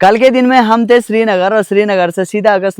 कल के दिन में हम थे श्रीनगर और श्रीनगर से सीधा अगस्त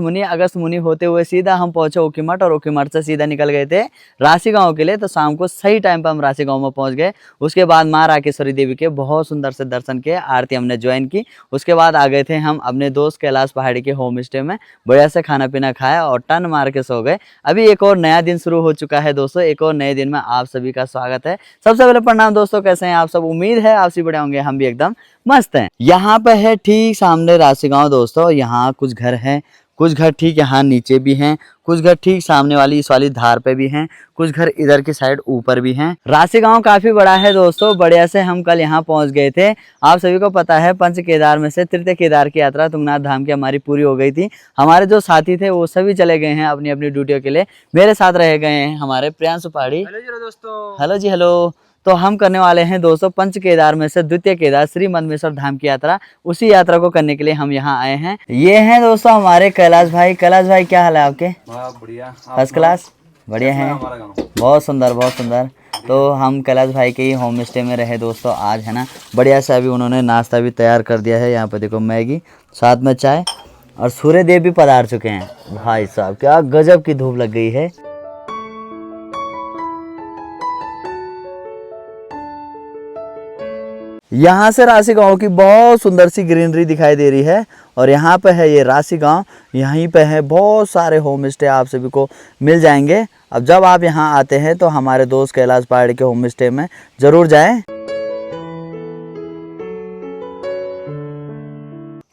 मुनि होते हुए सीधा हम पहुंचे ओखीमठ और ओखीमठ से सीधा निकल गए थे राशि गांव के लिए। तो शाम को सही टाइम पर हम राशि गांव में पहुंच गए। उसके बाद माँ राकेश्वरी देवी के बहुत सुंदर से दर्शन किए, आरती हमने ज्वाइन की। उसके बाद आ गए थे हम अपने दोस्त कैलाश पहाड़ी के होम स्टे में, बढ़िया से खाना पीना खाया और टन मार के सो गए। अभी एक और नया दिन शुरू हो चुका है दोस्तों, एक और नए दिन में आप सभी का स्वागत है। सबसे पहले प्रणाम दोस्तों, कैसे हैं आप सब? उम्मीद है आप सभी बढ़िया होंगे, हम भी एकदम मस्त हैं। यहाँ पे है ठीक सामने राशि गांव दोस्तों। यहाँ कुछ घर हैं, कुछ घर ठीक यहाँ नीचे भी हैं, कुछ घर ठीक सामने वाली इस वाली धार पे भी हैं, कुछ घर इधर की साइड ऊपर भी हैं। राशि गांव काफी बड़ा है दोस्तों, बढ़िया से हम कल यहाँ पहुँच गए थे। आप सभी को पता है पंच केदार में से तृतीय केदार की यात्रा तुंगनाथ धाम की हमारी पूरी हो गई थी। हमारे जो साथी थे वो सभी चले गए हैं अपनी अपनी ड्यूटियों के लिए। मेरे साथ रह गए हैं हमारे प्रियांशु पहाड़ी। हेलो जी दोस्तों। हेलो जी हेलो। तो हम करने वाले हैं दोस्तों पंच केदार में से द्वितीय केदार श्री मदमेश्वर धाम की यात्रा। उसी यात्रा को करने के लिए हम यहाँ आए हैं। ये हैं दोस्तों हमारे कैलाश भाई। कैलाश भाई क्या हाल है आपके? बढ़िया, फर्स्ट क्लास, बढ़िया हैं, बहुत सुंदर बहुत सुंदर। तो हम कैलाश भाई के ही होम स्टे में रहे दोस्तों आज, है ना। बढ़िया से अभी उन्होंने नाश्ता भी तैयार कर दिया है। यहाँ पे देखो मैगी, साथ में चाय, और सूर्य देव भी पधार चुके हैं। भाई साहब क्या गजब की धूप लग गई है। यहाँ से राशि गांव की बहुत सुंदर सी ग्रीनरी दिखाई दे रही है और यहाँ पे है ये राशि गांव। यहीं पे है बहुत सारे होम स्टे आप सभी को मिल जाएंगे। अब जब आप यहाँ आते हैं तो हमारे दोस्त कैलाश पहाड़ी के होम स्टे में जरूर जाएं।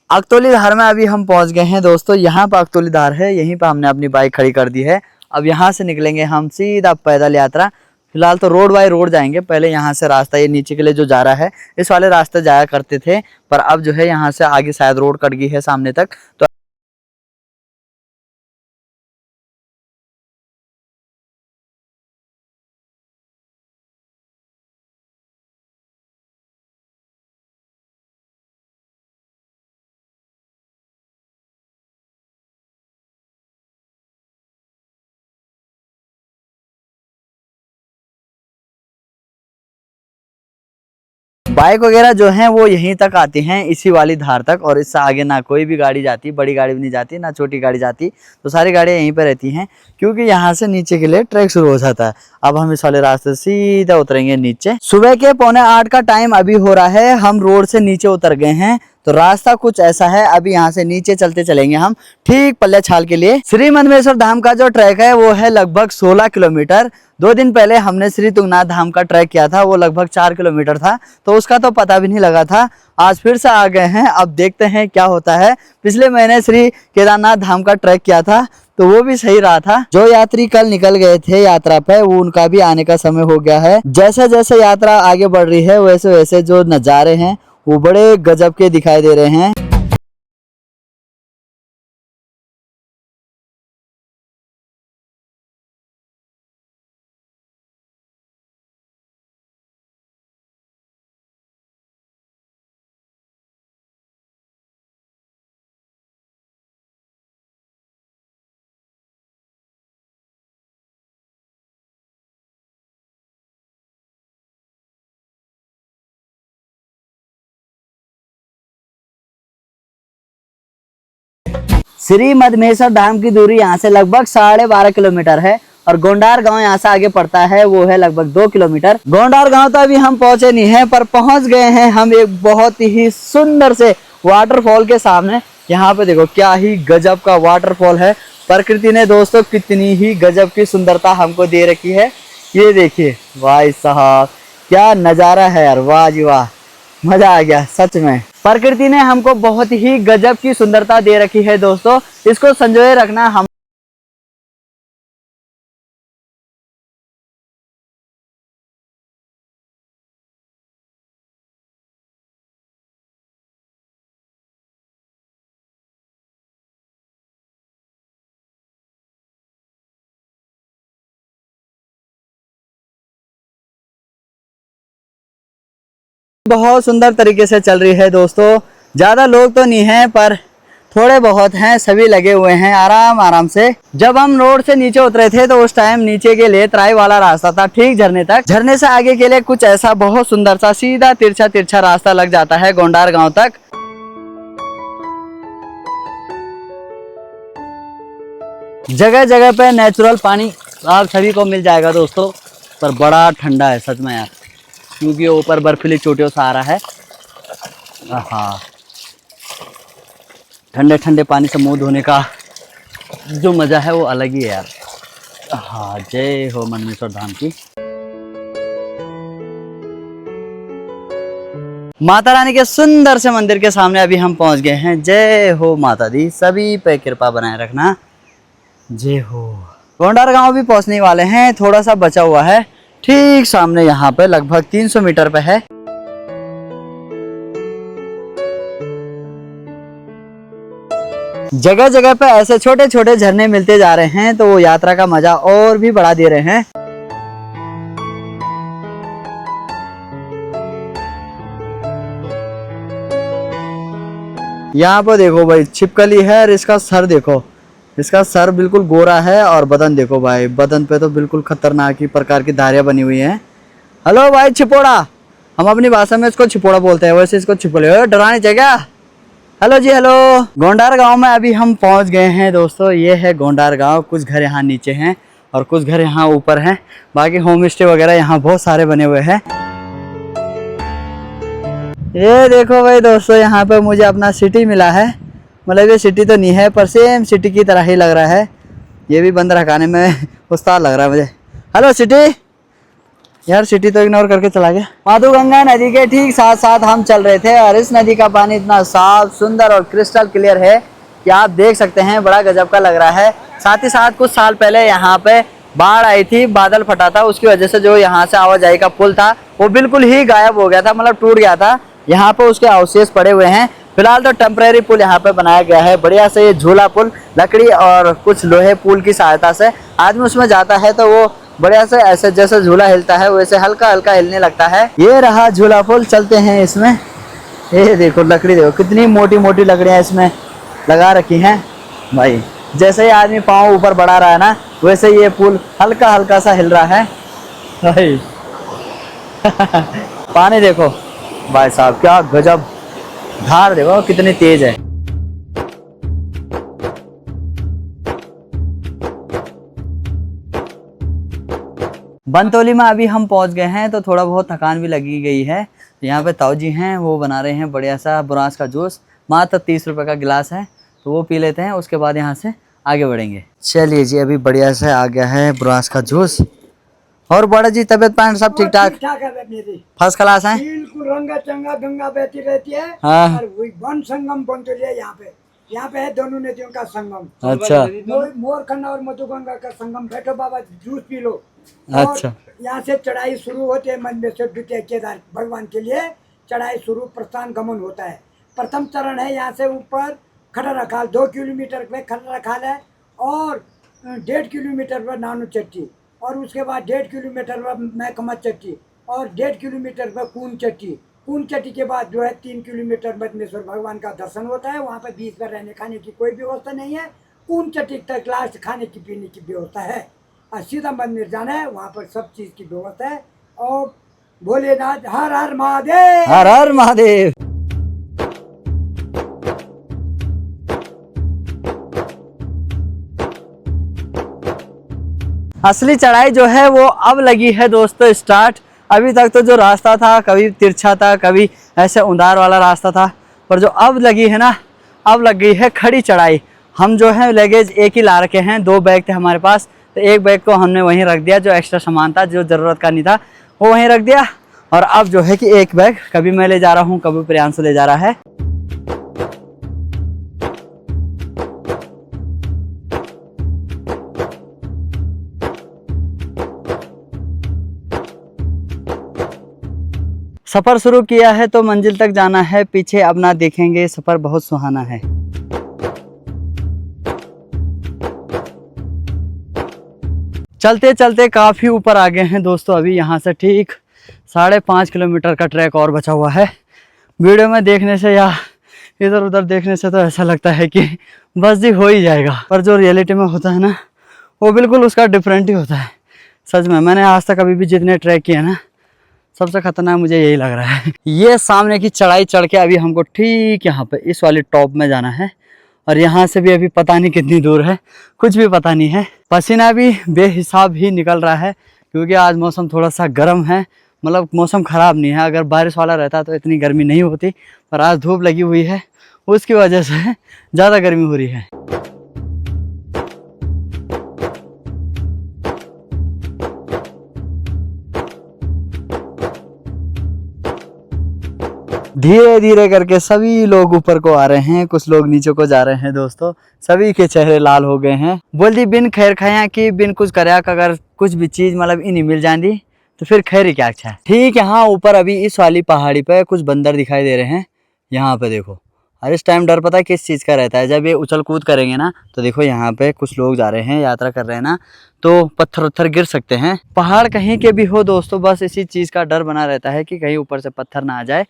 अकतौली धार में अभी हम पहुँच गए हैं दोस्तों। यहाँ पर अकतौली धार है, यहीं पर हमने अपनी बाइक खड़ी कर दी है। अब यहाँ से निकलेंगे हम सीधा पैदल यात्रा। फिलहाल तो रोड बाय रोड जाएंगे। पहले यहाँ से रास्ता ये नीचे के लिए जो जा रहा है इस वाले रास्ते जाया करते थे, पर अब जो है यहाँ से आगे शायद रोड कट गई है सामने तक। तो बाइक वगैरह जो हैं वो यहीं तक आती हैं, इसी वाली धार तक, और इससे आगे ना कोई भी गाड़ी जाती, बड़ी गाड़ी भी नहीं जाती, ना छोटी गाड़ी जाती। तो सारी गाड़ियाँ यहीं पर रहती हैं क्योंकि यहाँ से नीचे के लिए ट्रैक शुरू हो जाता है। अब हम इस वाले रास्ते से सीधा उतरेंगे नीचे। सुबह के 7:45 का टाइम अभी हो रहा है। हम रोड से नीचे उतर गए हैं। तो रास्ता कुछ ऐसा है, अभी यहाँ से नीचे चलते चलेंगे हम ठीक पल्ले छाल के लिए। श्री मदमेश्वर धाम का जो ट्रैक है वो है लगभग 16 किलोमीटर। 2 दिन पहले हमने श्री तुंगनाथ धाम का ट्रैक किया था, वो लगभग 4 किलोमीटर था, तो उसका तो पता भी नहीं लगा था। आज फिर से आ गए हैं, अब देखते हैं क्या होता है। पिछले महीने श्री केदारनाथ धाम का ट्रैक किया था तो वो भी सही रहा था। जो यात्री कल निकल गए थे यात्रा पे वो उनका भी आने का समय हो गया है। जैसे जैसे यात्रा आगे बढ़ रही है वैसे वैसे जो नज़ारे हैं वो बड़े गजब के दिखाई दे रहे हैं। श्री मदमेश्वर धाम की दूरी यहाँ से लगभग 12.5 किलोमीटर है और गोंडार गांव यहाँ से आगे पड़ता है, वो है लगभग 2 किलोमीटर। गोंडार गांव तो अभी हम पहुंचे नहीं हैं, पर पहुंच गए हैं हम एक बहुत ही सुंदर से वाटरफॉल के सामने। यहाँ पे देखो क्या ही गजब का वाटरफॉल है। प्रकृति ने दोस्तों कितनी ही गजब की सुंदरता हमको दे रखी है। ये देखिए भाई साहब क्या नज़ारा है यार, वाह जी वाह, मजा आ गया सच में। प्रकृति ने हमको बहुत ही गजब की सुंदरता दे रखी है दोस्तों, इसको संजोए रखना हम बहुत सुंदर तरीके से चल रही है दोस्तों। ज़्यादा लोग तो नहीं हैं पर थोड़े बहुत हैं, सभी लगे हुए हैं आराम आराम से। जब हम रोड से नीचे उतरे थे तो उस टाइम नीचे के लिए तराई वाला रास्ता था ठीक झरने तक। झरने से आगे के लिए कुछ ऐसा बहुत सुंदर सा सीधा तिरछा तिरछा रास्ता लग जाता है गोंडार गांव तक। जगह जगह पे नेचुरल पानी आप सभी को मिल जाएगा दोस्तों, पर बड़ा ठंडा है सच में यार, क्योंकि ऊपर बर्फीली चोटियों से आ रहा है। हाँ, ठंडे ठंडे पानी से मुंह धोने का जो मज़ा है वो अलग ही है यार। हाँ, जय हो मनमेश्वर धाम की। माता रानी के सुंदर से मंदिर के सामने अभी हम पहुंच गए हैं। जय हो माता दी, सभी पे कृपा बनाए रखना। जय हो। गोंडार गांव भी पहुंचने वाले हैं, थोड़ा सा बचा हुआ है, ठीक सामने यहाँ पे लगभग 300 मीटर पे है। जगह जगह पे ऐसे छोटे छोटे झरने मिलते जा रहे हैं, तो वो यात्रा का मजा और भी बढ़ा दे रहे हैं। यहाँ पर देखो भाई छिपकली है, और इसका सर देखो, इसका सर बिल्कुल गोरा है, और बदन देखो भाई, बदन पे तो बिल्कुल खतरनाक ही प्रकार की धारियां बनी हुई हैं। हेलो भाई छिपोड़ा, हम अपनी भाषा में इसको छिपोड़ा बोलते हैं, वैसे इसको छिपोले डराने चाहिए क्या। हेलो जी हेलो। गोंडार गांव में अभी हम पहुंच गए हैं दोस्तों। ये है गोंडार गांव, कुछ घर यहाँ नीचे हैं और कुछ घर यहाँ ऊपर हैं, बाकी होम स्टे वगैरह यहाँ बहुत सारे बने हुए हैं। ये देखो भाई दोस्तों, यहाँ पे मुझे अपना सिटी मिला है, मतलब ये सिटी तो नहीं है पर सेम सिटी की तरह ही लग रहा है। ये भी बंदर हटाने में उस्ताद लग रहा है मुझे। हेलो सिटी, यार सिटी तो इग्नोर करके चला गया। माधुगंगा नदी के ठीक साथ साथ हम चल रहे थे, और इस नदी का पानी इतना साफ सुंदर और क्रिस्टल क्लियर है कि आप देख सकते हैं, बड़ा गजब का लग रहा है। साथ ही साथ कुछ साल पहले यहाँ पे बाढ़ आई थी, बादल फटा था, उसकी वजह से जो यहाँ से आवाजाही का पुल था वो बिल्कुल ही गायब हो गया था, मतलब टूट गया था। यहाँ पे उसके अवशेष पड़े हुए हैं। फिलहाल तो टेम्परेरी पुल यहाँ पे बनाया गया है, बढ़िया से। ये झूला पुल लकड़ी और कुछ लोहे पुल की सहायता से आदमी उसमें जाता है तो वो बढ़िया से ऐसे जैसे झूला हिलता है वैसे हल्का हल्का हिलने लगता है। ये रहा झूला पुल, चलते हैं इसमें। ये देखो लकड़ी देखो, कितनी मोटी मोटी लकड़ियाँ इसमें लगा रखी हैं भाई। जैसे ही आदमी पाँव ऊपर बढ़ा रहा है ना, वैसे ये पुल हल्का हल्का सा हिल रहा है भाई। पानी देखो भाई साहब, क्या गजब, धार देखो कितनी तेज है। बनतौली में अभी हम पहुंच गए हैं, तो थोड़ा बहुत थकान भी लगी गई है। यहाँ पे ताऊ जी हैं, वो बना रहे हैं बढ़िया सा बुरांस का जूस, मात्र 30 रुपए का गिलास है, तो वो पी लेते हैं, उसके बाद यहाँ से आगे बढ़ेंगे। चलिए जी, अभी बढ़िया से आ गया है बुरांस का जूस। और बड़ा जी तबियत पानी सब ठीक ठाक है, फर्स्ट क्लास है, बिल्कुल रंगा चंगा, गंगा बहती रहती है। हाँ। और वही वन संगम बनतौली है यहाँ पे है दोनों नदियों का संगम। अच्छा, मोरखंडा और मधुगंगा का संगम। बैठो बाबा, जूस पी लो। अच्छा, यहाँ से चढ़ाई शुरू होती है मंदर द्वितीय केदार भगवान के लिए चढ़ाई शुरू, प्रस्थान गमन होता है। प्रथम चरण है यहाँ से ऊपर खटरखाल, 2 किलोमीटर पे खटरखाल है, और 1.5 किलोमीटर पर नानू चट्टी, और उसके बाद 1.5 किलोमीटर पर महकमत चट्टी, और 1.5 किलोमीटर पर कून चट्टी। कून चट्टी के बाद जो है 3 किलोमीटर मदनेश्वर भगवान का दर्शन होता है। वहाँ पर बीच पर रहने खाने की कोई व्यवस्था नहीं है। कून चट्टी तक लास्ट खाने की पीने की व्यवस्था है, और सीधा मंदिर जाना है, वहाँ पर सब चीज़ की व्यवस्था है। और भोलेनाथ हर हर महादेव, हर हर महादेव। असली चढ़ाई जो है वो अब लगी है दोस्तों स्टार्ट। अभी तक तो जो रास्ता था कभी तिरछा था, कभी ऐसे उंधार वाला रास्ता था, पर जो अब लगी है ना, अब लग गई है खड़ी चढ़ाई। हम जो है लगेज एक ही ला रखे हैं, 2 बैग थे हमारे पास, तो एक बैग को हमने वहीं रख दिया, जो एक्स्ट्रा सामान था जो ज़रूरत का नहीं था वो वहीं रख दिया। और अब जो है कि एक बैग कभी मैं ले जा रहा हूँ, कभी प्रियांशु ले जा रहा है। सफ़र शुरू किया है तो मंजिल तक जाना है, पीछे अब ना देखेंगे, सफ़र बहुत सुहाना है। चलते चलते काफ़ी ऊपर आ गए हैं दोस्तों। अभी यहाँ से ठीक 5.5 किलोमीटर का ट्रैक और बचा हुआ है। वीडियो में देखने से या इधर उधर देखने से तो ऐसा लगता है कि बस जी हो ही जाएगा, पर जो रियलिटी में होता है ना, वो बिल्कुल उसका डिफरेंट ही होता है। सच में मैंने आज तक अभी भी जितने ट्रैक किए ना, सबसे खतरनाक मुझे यही लग रहा है। ये सामने की चढ़ाई चढ़ के अभी हमको ठीक यहाँ पे इस वाली टॉप में जाना है, और यहाँ से भी अभी पता नहीं कितनी दूर है, कुछ भी पता नहीं है। पसीना भी बेहिसाब ही निकल रहा है क्योंकि आज मौसम थोड़ा सा गर्म है, मतलब मौसम ख़राब नहीं है। अगर बारिश वाला रहता तो इतनी गर्मी नहीं होती, पर आज धूप लगी हुई है, उसकी वजह से ज़्यादा गर्मी हो रही है। धीरे धीरे करके सभी लोग ऊपर को आ रहे हैं, कुछ लोग नीचे को जा रहे हैं दोस्तों। सभी के चेहरे लाल हो गए हैं। बोल दी बिन खैर खाया कि बिन कुछ करया, अगर कुछ भी चीज मतलब इन्हीं मिल जाती तो फिर खैर ही क्या अच्छा है। ठीक है, हाँ ऊपर अभी इस वाली पहाड़ी पे कुछ बंदर दिखाई दे रहे हैं। यहाँ पे देखो, और इस टाइम डर पता है किस चीज़ का रहता है, जब ये उछल कूद करेंगे ना, तो देखो यहाँ पे कुछ लोग जा रहे हैं, यात्रा कर रहे हैं ना, तो पत्थर उत्थर गिर सकते हैं। पहाड़ कहीं के भी हो दोस्तों, बस इसी चीज़ का डर बना रहता है कि कहीं ऊपर से पत्थर ना आ जाए,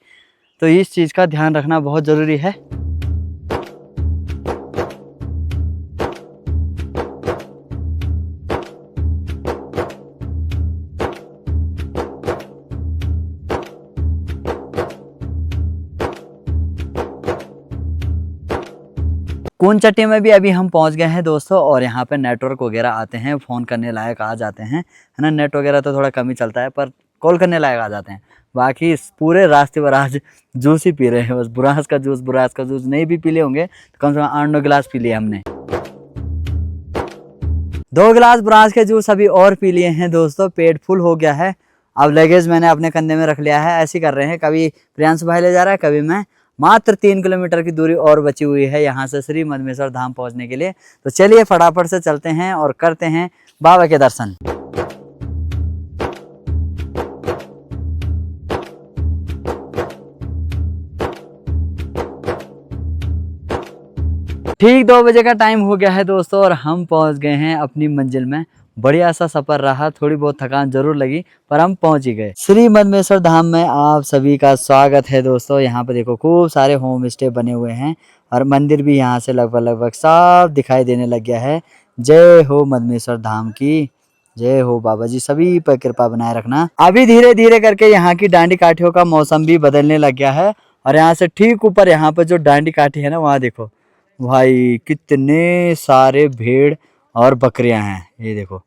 तो इस चीज़ का ध्यान रखना बहुत ज़रूरी है। कूनचट्टी में भी अभी हम पहुंच गए हैं दोस्तों, और यहाँ पे नेटवर्क वगैरह आते हैं, फ़ोन करने लायक आ जाते हैं, है ना। नेट वगैरह तो थोड़ा कम ही चलता है, पर कॉल करने लायक आ जाते हैं। बाकी इस पूरे रास्ते पर आज जूस ही पी रहे हैं, बस बुरास का जूस नहीं भी पी ले होंगे तो कम से कम 8-9 गिलास पी लिए हमने। 2 गिलास बुरास के जूस अभी और पी लिए हैं दोस्तों, पेट फुल हो गया है। अब लगेज मैंने अपने कंधे में रख लिया है, ऐसे कर रहे हैं, कभी प्रियांशु भाई ले जा रहा है, कभी मैं। मात्र 3 किलोमीटर की दूरी और बची हुई है यहाँ से श्री मदमेश्वर धाम पहुँचने के लिए। तो चलिए फटाफट से चलते हैं और करते हैं बाबा के दर्शन। ठीक 2 बजे का टाइम हो गया है दोस्तों, और हम पहुंच गए हैं अपनी मंजिल में। बढ़िया सा सफर रहा, थोड़ी बहुत थकान जरूर लगी, पर हम पहुंच ही गए। श्री मदमेश्वर धाम में आप सभी का स्वागत है दोस्तों। यहाँ पे देखो खूब सारे होम स्टे बने हुए हैं, और मंदिर भी यहाँ से लगभग साफ दिखाई देने लग गया है। जय हो मदमेश्वर धाम की, जय हो बाबा जी, सभी पर कृपा बनाए रखना। अभी धीरे धीरे करके यहाँ की डांडी काठियों का मौसम भी बदलने लग गया है, और यहाँ से ठीक ऊपर यहाँ पे जो डांडी काठी है ना, वहाँ देखो भाई कितने सारे भेड़ और बकरियां हैं। ये देखो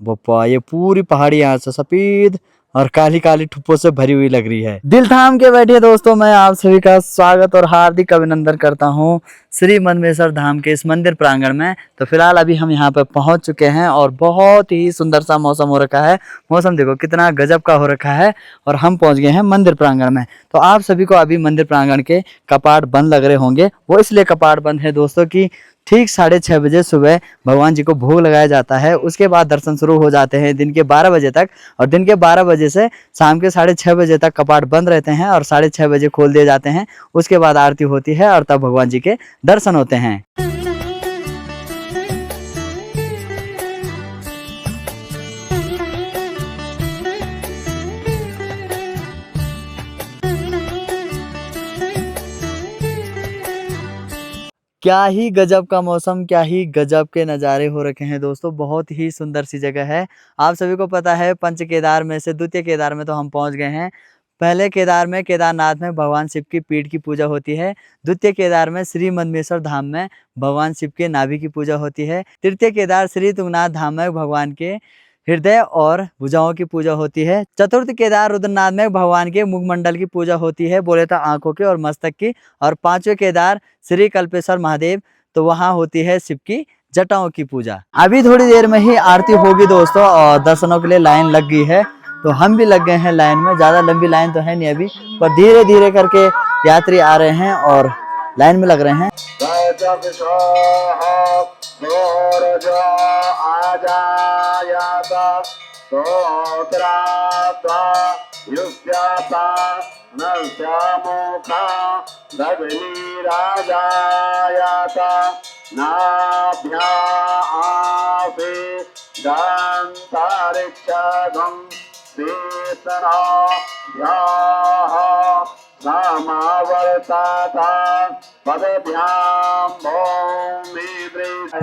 बप्पा, ये पूरी पहाड़ी यहाँ से सफेद और काली काली ठुप्पों से भरी हुई लग रही है। दिल थाम के बैठिए दोस्तों, मैं आप सभी का स्वागत और हार्दिक अभिनंदन करता हूँ श्री मदमेश्वर धाम के इस मंदिर प्रांगण में। तो फिलहाल अभी हम यहाँ पे पहुँच चुके हैं, और बहुत ही सुंदर सा मौसम हो रखा है। मौसम देखो कितना गजब का हो रखा है, और हम पहुँच गए हैं मंदिर प्रांगण में। तो आप सभी को अभी मंदिर प्रांगण के कपाट बंद लग रहे होंगे, वो इसलिए कपाट बंद है दोस्तों कि ठीक 6:30 बजे सुबह भगवान जी को भोग लगाया जाता है। उसके बाद दर्शन शुरू हो जाते हैं दिन के 12 बजे तक, और दिन के 12 बजे से शाम के 6:30 बजे तक कपाट बंद रहते हैं, और 6:30 बजे खोल दिए जाते हैं। उसके बाद आरती होती है, और तब भगवान जी के दर्शन होते हैं। क्या ही गजब का मौसम, क्या ही गजब के नज़ारे हो रखे हैं दोस्तों। बहुत ही सुंदर सी जगह है। आप सभी को पता है पंच केदार में से द्वितीय केदार में तो हम पहुंच गए हैं। पहले केदार में केदारनाथ में भगवान शिव की पीठ की पूजा होती है। द्वितीय केदार में श्री मदमेश्वर धाम में भगवान शिव के नाभि की पूजा होती है। तृतीय केदार श्री तुंगनाथ धाम में भगवान के हृदय और भुजाओं की पूजा होती है। चतुर्थ केदार रुद्रनाथ में भगवान के मुखमंडल की पूजा होती है, बोले तो आंखों की और मस्तक की। और 5वें केदार श्री कल्पेश्वर महादेव, तो वहाँ होती है शिव की जटाओं की पूजा। अभी थोड़ी देर में ही आरती होगी दोस्तों, और दर्शनों के लिए लाइन लग गई है, तो हम भी लग गए हैं लाइन में। ज्यादा लंबी लाइन तो है नहीं अभी, पर धीरे धीरे करके यात्री आ रहे हैं और लाइन में लग रहे हैं।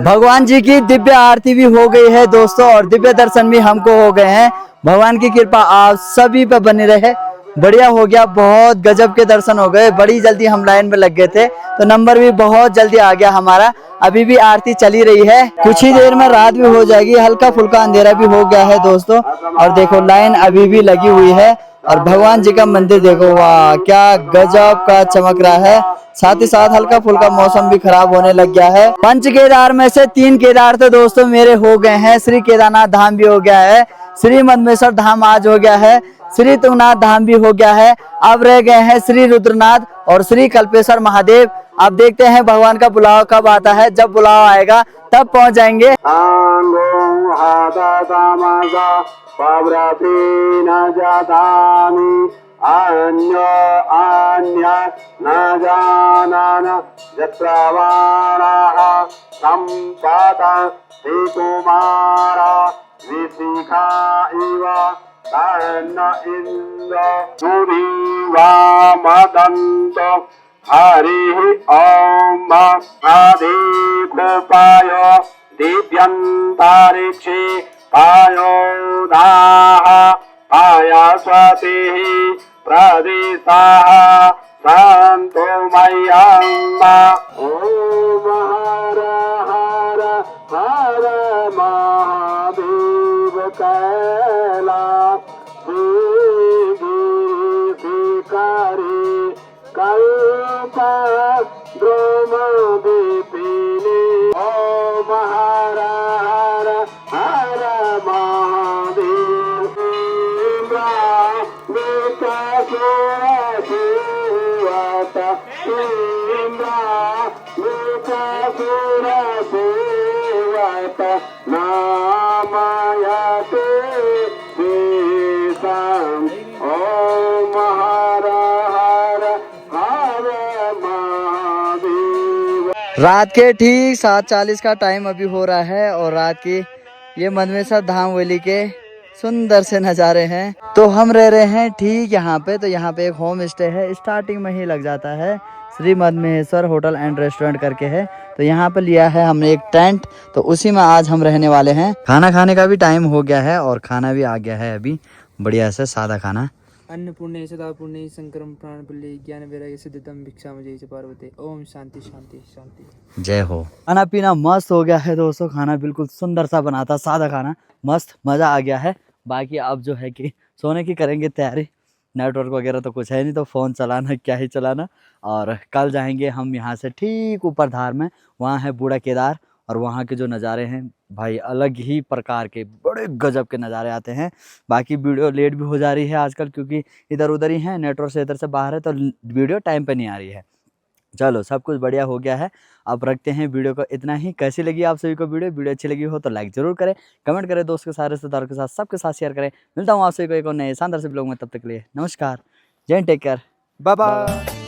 भगवान जी की दिव्य आरती भी हो गई है दोस्तों, और दिव्य दर्शन भी हमको हो गए हैं। भगवान की कृपा आप सभी पे बनी रहे, बढ़िया हो गया, बहुत गजब के दर्शन हो गए। बड़ी जल्दी हम लाइन में लग गए थे तो नंबर भी बहुत जल्दी आ गया हमारा। अभी भी आरती चली रही है, कुछ ही देर में रात भी हो जाएगी, हल्का फुल्का अंधेरा भी हो गया है दोस्तों। और देखो लाइन अभी भी लगी हुई है और भगवान जी का मंदिर देखो, वाह क्या गजब का चमक रहा है। साथ ही साथ हल्का फुल्का मौसम भी खराब होने लग गया है। पंच केदार में से 3 केदार तो दोस्तों मेरे हो गए हैं। श्री केदारनाथ धाम भी हो गया है, श्री मदमेश्वर धाम आज हो गया है, श्री तुंगनाथ धाम भी हो गया है। अब रह गए हैं श्री रुद्रनाथ और श्री कल्पेश्वर महादेव। अब देखते हैं भगवान का बुलावा कब आता है, जब बुलावा आएगा तब पहुंच जाएंगे। हरि ओम आदिगोपाय दिव्यंतरिक्षे पायोदाः पायस्वतिः प्रदिशाः सन्तु मह्यम्। ओम हर हर हर महादेव कैलास शिखरे कल्पद्रुम विपिने। ओम हर हर हर महादेव सुरसेवत सुरसेवत नामयते देशम्। ओम हर हर हर महादेव। रात के ठीक 7:40 का टाइम अभी हो रहा है और रात की ये मदमेश्वर धाम वैली के सुंदर से नज़ारे हैं। तो हम रह रहे हैं ठीक यहाँ पे। तो यहाँ पे एक होम स्टे है, स्टार्टिंग में ही लग जाता है, Shri Madmaheshwar hotel and restaurant करके है। तो यहाँ पे लिया है हमने एक टेंट, तो उसी में आज हम रहने वाले हैं। खाना खाने का भी टाइम हो गया है और खाना भी आ गया है अभी, बढ़िया से सादा खाना। अन्नपूर्णे सदा पूर्णे संकरम प्राण बल्ले ज्ञान वैराग्य सिद्धिदम भिक्षा मुझे पार्वती। ओम शांति शांति शांति जय हो। खाना पीना मस्त हो गया है दोस्तों, खाना बिल्कुल सुंदर सा बना था, सादा खाना, मस्त मज़ा आ गया है। बाकी अब जो है कि सोने की करेंगे तैयारी, नेटवर्क वगैरह तो कुछ है नहीं, तो फ़ोन चलाना क्या ही चलाना। और कल जाएंगे हम यहाँ से ठीक ऊपर धार में, वहाँ है बूढ़ा केदार और वहाँ के जो नज़ारे हैं भाई अलग ही प्रकार के, बड़े गजब के नज़ारे आते हैं। बाकी वीडियो लेट भी हो जा रही है आजकल, क्योंकि इधर उधर ही है, नेटवर्क से इधर से बाहर है, तो वीडियो टाइम पे नहीं आ रही है। चलो सब कुछ बढ़िया हो गया है, अब रखते हैं वीडियो को इतना ही। कैसी लगी आप सभी को वीडियो अच्छी लगी हो तो लाइक जरूर करें, कमेंट करें, दोस्त के साथ रिश्तेदारों के साथ सबके साथ शेयर करें। मिलता हूँ आप सभी को एक और नए शानदार से ब्लॉग में, तब तक के लिए नमस्कार, जय, टेक केयर, बाय बाय।